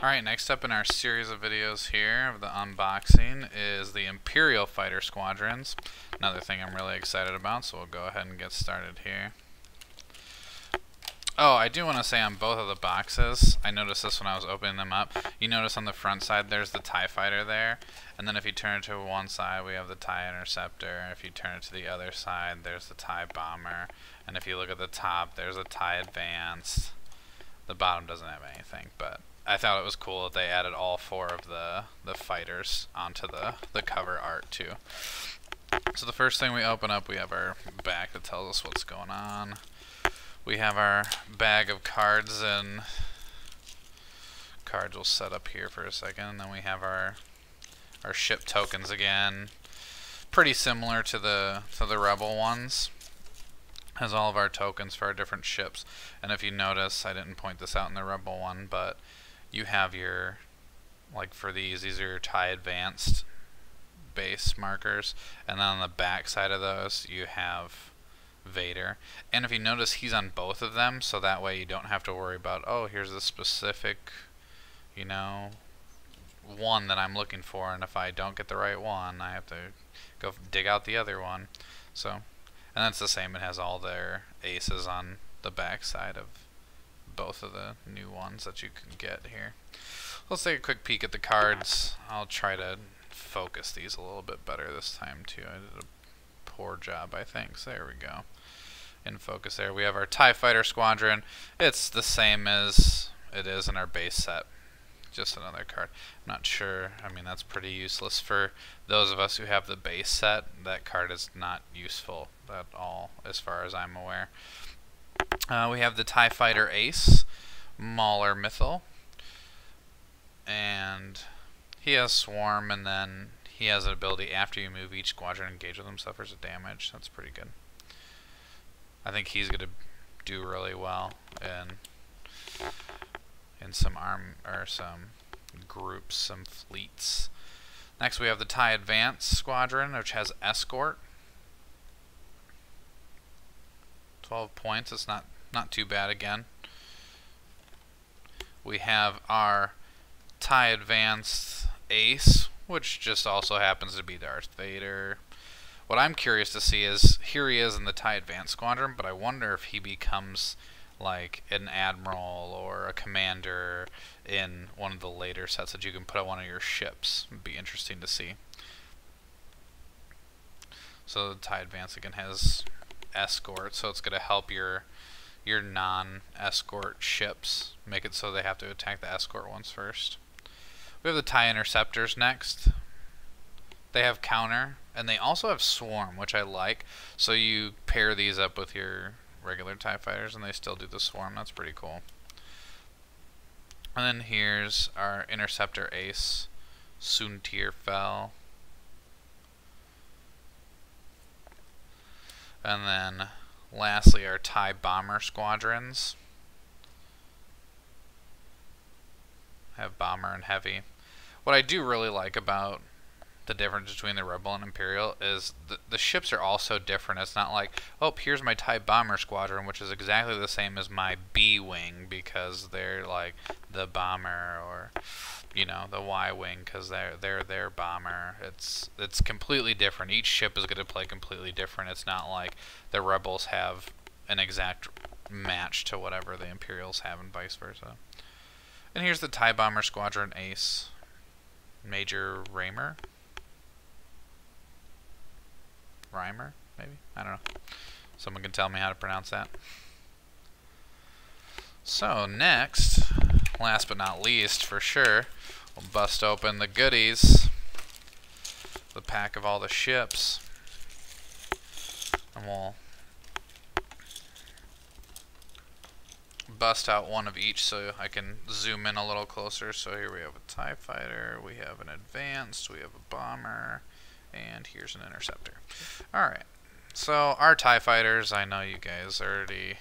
Alright, next up in our series of videos here of the unboxing is the Imperial fighter squadrons. Another thing I'm really excited about, so we'll go ahead and get started here. Oh, I do want to say on both of the boxes, I noticed this when I was opening them up. You notice on the front side there's the TIE fighter there, and then if you turn it to one side we have the TIE interceptor. If you turn it to the other side there's the TIE bomber, and if you look at the top there's a TIE advanced. The bottom doesn't have anything, but I thought it was cool that they added all four of the fighters onto the cover art too. So the first thing we open up, we have our back that tells us what's going on. We have our bag of cards, and cards will set up here for a second, and then we have our ship tokens again. Pretty similar to the Rebel ones. Has all of our tokens for our different ships. And if you notice, I didn't point this out in the Rebel one, but you have your, like for these are your TIE Advanced base markers, and then on the back side of those you have Vader. And if you notice, he's on both of them, so that way you don't have to worry about, oh, here's a specific, you know, one that I'm looking for, and if I don't get the right one, I have to go dig out the other one. So, and that's the same, it has all their aces on the back side of both of the new ones that you can get here. Let's take a quick peek at the cards. I'll try to focus these a little bit better this time too. I did a poor job, I think. So there we go. In focus there. We have our TIE Fighter Squadron. It's the same as it is in our base set. Just another card. I'm not sure. I mean, that's pretty useless for those of us who have the base set. That card is not useful at all as far as I'm aware. We have the TIE Fighter Ace, Mauler Mythal, and he has Swarm, and then he has an ability after you move each squadron engage with him suffers a damage. That's pretty good. I think he's going to do really well in some some groups, some fleets. Next we have the TIE Advanced Squadron, which has Escort. 12 points, it's not too bad again. We have our TIE Advanced Ace, which just also happens to be Darth Vader. What I'm curious to see is, here he is in the TIE Advanced Squadron, but I wonder if he becomes like an admiral or a commander in one of the later sets that you can put on one of your ships. It'd be interesting to see. So the TIE Advanced again has Escort, so it's going to help your non-escort ships, make it so they have to attack the escort ones first. We have the TIE Interceptors next. They have counter, and they also have Swarm, which I like. So you pair these up with your regular TIE Fighters and they still do the Swarm. That's pretty cool. And then here's our Interceptor Ace, Soontir Fel. And then lastly our TIE Bomber Squadrons. Have Bomber and Heavy. What I do really like about the difference between the Rebel and Imperial is the ships are all so different. It's not like, oh, here's my TIE Bomber Squadron, which is exactly the same as my B-Wing, because they're like the bomber, or you know, the Y-Wing because they're their bomber. It's completely different. Each ship is going to play completely different. It's not like the Rebels have an exact match to whatever the Imperials have, and vice versa. And here's the TIE Bomber Squadron Ace, Major Raymer, maybe? I don't know. Someone can tell me how to pronounce that. So next, last but not least for sure, we'll bust open the goodies, the pack of all the ships, and we'll bust out one of each so I can zoom in a little closer. So here we have a TIE Fighter, we have an Advanced, we have a Bomber, and here's an Interceptor. Alright, so our TIE Fighters, I know you guys already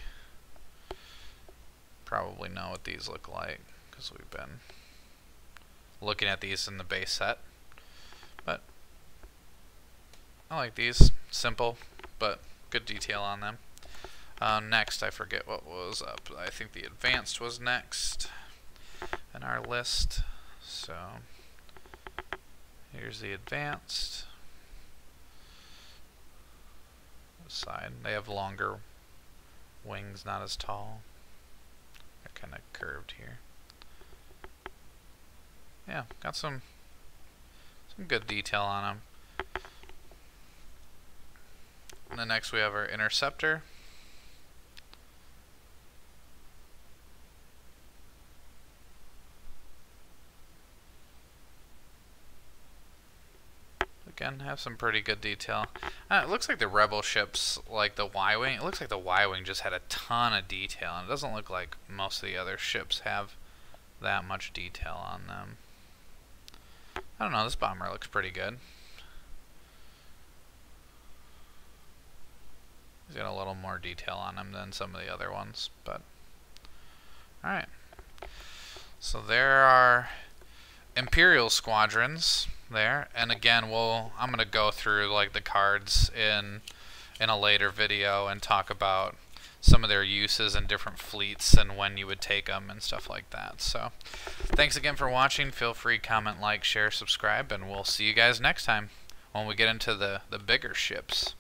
probably know what these look like, because we've been looking at these in the base set. But I like these. Simple, but good detail on them. Next, I forget what was up. I think the Advanced was next. And our list. So here's the advanced. Side, they have longer wings, not as tall. They're kind of curved here. Yeah, got some good detail on them. And then next we have our interceptor. Again, have some pretty good detail. It looks like the Rebel ships, like the Y-Wing, it looks like the Y-Wing just had a ton of detail, and it doesn't look like most of the other ships have that much detail on them. I don't know, this bomber looks pretty good. He's got a little more detail on him than some of the other ones, but alright. So there are Imperial squadrons there, and again I'm gonna go through like the cards in a later video and talk about some of their uses in different fleets and when you would take them and stuff like that. So thanks again for watching. Feel free, comment, like, share, subscribe, and we'll see you guys next time when we get into the bigger ships.